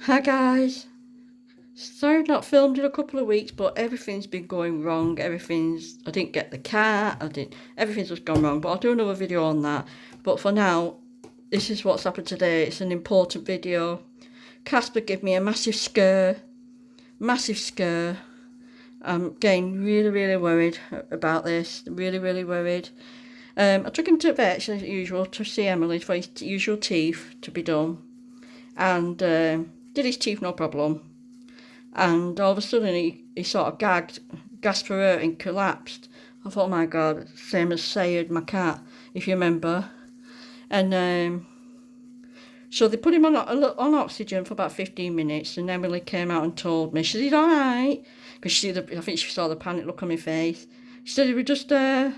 Hi guys. Sorry I've not filmed in a couple of weeks, but everything's been going wrong. I didn't get the cat, everything's just gone wrong, but I'll do another video on that. But for now, this is what's happened today. It's an important video. Casper gave me a massive scare. I'm getting really worried about this, really worried. I took him to the vet as usual to see Emily for his usual teeth to be done, and did his teeth no problem. And all of a sudden he sort of gasped for air and collapsed. I thought, oh my God, same as Sayed, my cat, if you remember. And so they put him on oxygen for about 15 minutes, and Emily came out and told me, she said, he's all right. Because I think she saw the panic look on my face. She said, we just give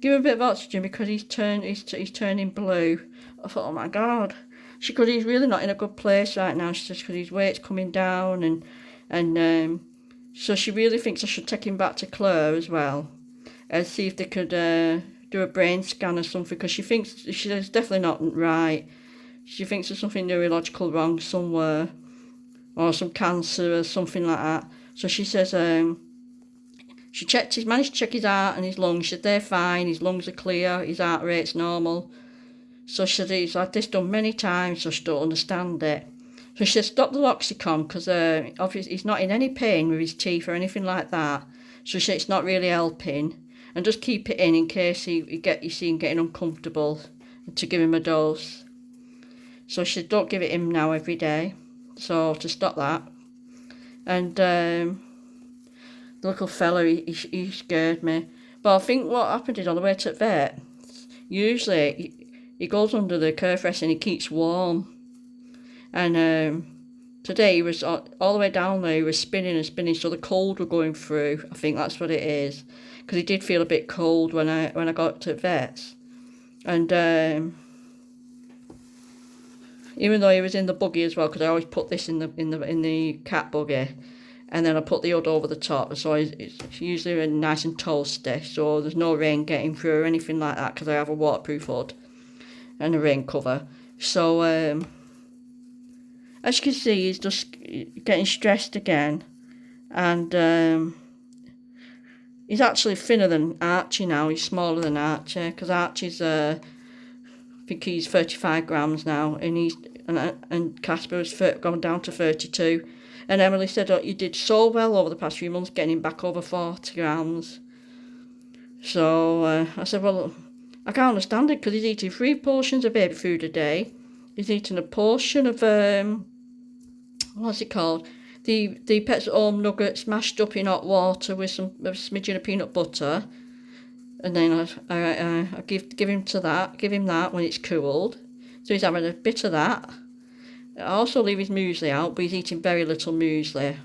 him a bit of oxygen because he's turning blue. I thought, oh my God. He's really not in a good place right now. She says, because his weight's coming down, and so she really thinks I should take him back to Claire as well and see if they could do a brain scan or something, because she says it's definitely not right. She thinks there's something neurological wrong somewhere, or some cancer or something like that. So she says she's managed to check his heart and his lungs. She said they're fine, his lungs are clear, his heart rate's normal. So she said he's had this done many times, so she don't understand it. So she said stop the Loxicon because obviously he's not in any pain with his teeth or anything like that. So she said it's not really helping, and just keep it in case you see him getting uncomfortable, to give him a dose. So she said don't give it him now every day, so to stop that. And the little fella, he scared me. But I think what happened is on the way to the vet, usually he goes under the curve rest and he keeps warm. And today he was all the way down there, he was spinning and spinning, so the cold were going through. I think that's what it is, because he did feel a bit cold when I got to the vets. And even though he was in the buggy as well, because I always put this in the cat buggy, and then I put the hood over the top, so it's usually nice and toasty, so there's no rain getting through or anything like that, because I have a waterproof hood and a rain cover. So as you can see, he's just getting stressed again, and he's actually thinner than Archie now. He's smaller than Archie, because Archie's I think he's 35 grams now, and Casper has gone down to 32. And Emily said, oh, you did so well over the past few months getting him back over 40 grams. So I said, well, I can't understand it, because he's eating 3 portions of baby food a day. He's eating a portion of what's it called? The Pets at Home nuggets mashed up in hot water with a smidgen of peanut butter, and then I give him that when it's cooled. So he's having a bit of that. I also leave his muesli out, but he's eating very little muesli.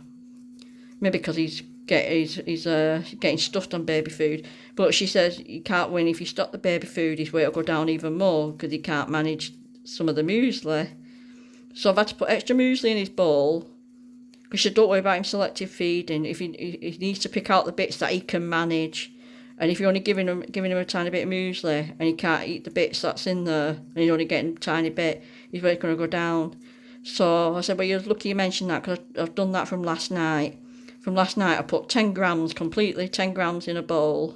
Maybe because he's getting stuffed on baby food. But she says you can't win. If you stop the baby food, his weight will go down even more, because he can't manage some of the muesli. So I've had to put extra muesli in his bowl, because she don't worry about him selective feeding. If he needs to pick out the bits that he can manage, and if you're only giving him a tiny bit of muesli and he can't eat the bits that's in there, and he's only getting a tiny bit, his weight's going to go down. So I said, well, you're lucky you mentioned that, because I've done that from last night. From last night, I put 10 grams in a bowl,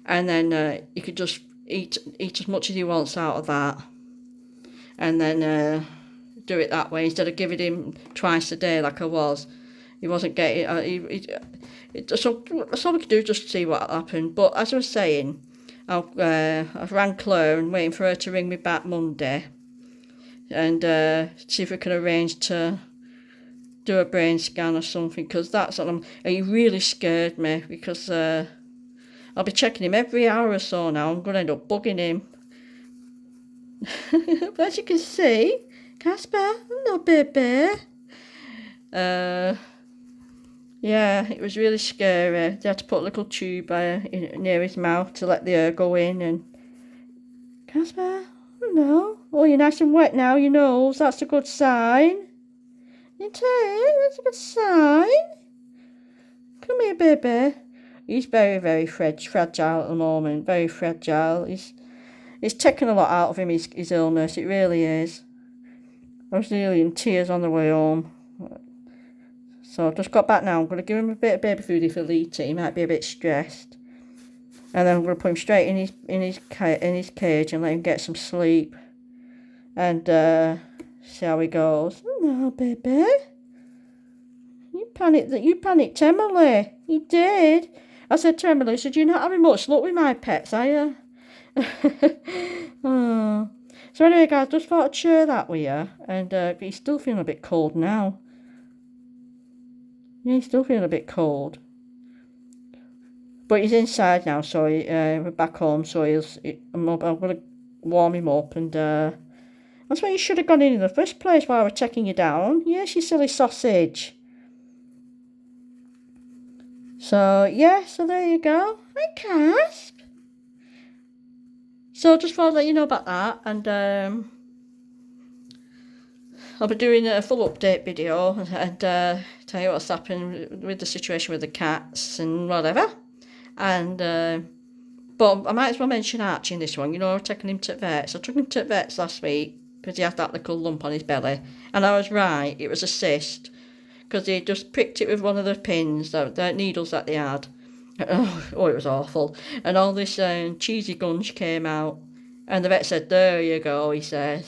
and then he could just eat as much as he wants out of that, and then do it that way instead of giving him twice a day like I was. He wasn't getting. So that's all we could do, just to see what happened. But as I was saying, I've rang Claire and waiting for her to ring me back Monday, and see if we can arrange to do a brain scan or something, because that's what he really scared me, because I'll be checking him every hour or so now. I'm going to end up bugging him. But as you can see, Casper, hello baby. Yeah, it was really scary. They had to put a little tube near his mouth to let the air go in. And Casper, hello. Oh, you're nice and wet now, your nose. That's a good sign. Isn't it? That's a good sign. Come here, baby. He's very fragile at the moment. Very fragile. It's taken a lot out of him, his illness. It really is. I was nearly in tears on the way home. So I've just got back now. I'm going to give him a bit of baby food if he'll eat it. He might be a bit stressed. And then I'm going to put him straight in his cage and let him get some sleep. And see how he goes. No, baby. You panicked, Emily. You did. I said to Emily, "You're not having much luck with my pets, are you?" Oh. So anyway, guys, just thought I'd share that with you. And he's still feeling a bit cold now. Yeah, he's still feeling a bit cold. But he's inside now, so we're back home, so I'm going to warm him up. And that's why you should have gone in the first place while I was checking you down. Yes, you silly sausage. So, yeah, so there you go. Hi, Casp. So, just thought I'd let you know about that. And I'll be doing a full update video and tell you what's happened with the situation with the cats and whatever. And but I might as well mention Archie in this one. You know, I've taken him to vets. I took him to vets last week because he had that little lump on his belly, and I was right. It was a cyst because he just pricked it with one of the pins, the needles that they had. Oh, it was awful. And all this cheesy gunge came out, and the vet said, "There you go," he said.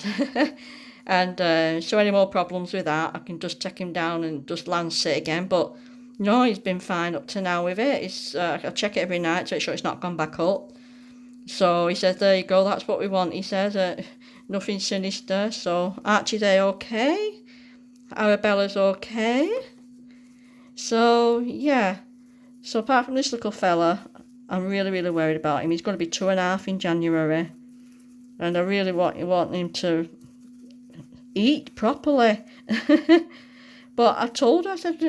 And so any more problems with that, I can just take him down and just lance it again. But no, he's been fine up to now with it. I check it every night to make sure it's not gone back up. So he says, "There you go, that's what we want." He says, nothing sinister. So Archie's okay. Arabella's okay. So yeah. So apart from this little fella, I'm really, really worried about him. He's going to be 2.5 in January. And I really want him to eat properly. But I told her, I said,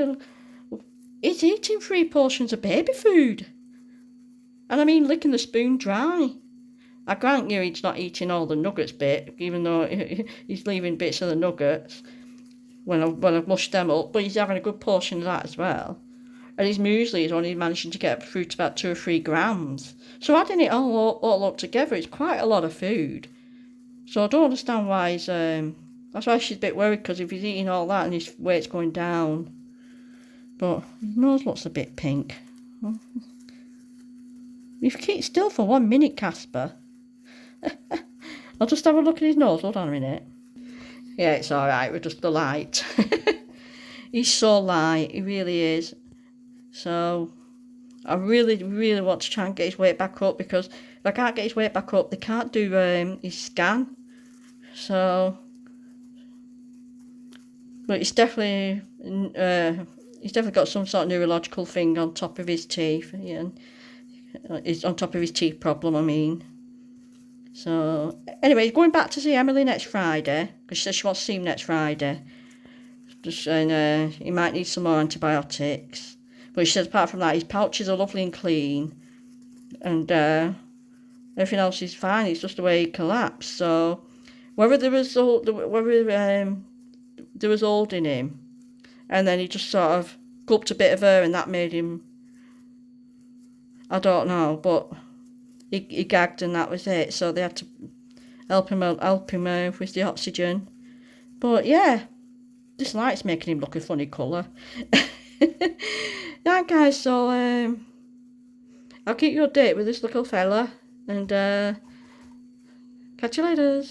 he's eating 3 portions of baby food. And I mean licking the spoon dry. I grant you he's not eating all the nuggets bit, even though he's leaving bits of the nuggets when I've mushed them up. But he's having a good portion of that as well. And his muesli is only managing to get through to about 2 or 3 grams. So adding it all up together, it's quite a lot of food. So I don't understand why he's... that's why she's a bit worried, because if he's eating all that and his weight's going down. But his nose looks a bit pink. If you keep still for 1 minute, Casper. I'll just have a look at his nose. Hold on a minute. Yeah, it's alright. We're just the light. He's so light. He really is. So I really, really want to try and get his weight back up, because if I can't get his weight back up, they can't do his scan. So, but he's definitely got some sort of neurological thing on top of his teeth. Yeah, it's on top of his teeth problem, I mean. So anyway, he's going back to see Emily next Friday, because she says she wants to see him next Friday. Just saying he might need some more antibiotics. But she says apart from that, his pouches are lovely and clean, and everything else is fine. It's just the way he collapsed. So whether there was old in him, and then he just sort of gulped a bit of air, and that made him, I don't know, but he gagged and that was it. So they had to help him with the oxygen. But yeah, this light's making him look a funny colour. Yeah, guys, so I'll keep you updated with this little fella, and catch you later.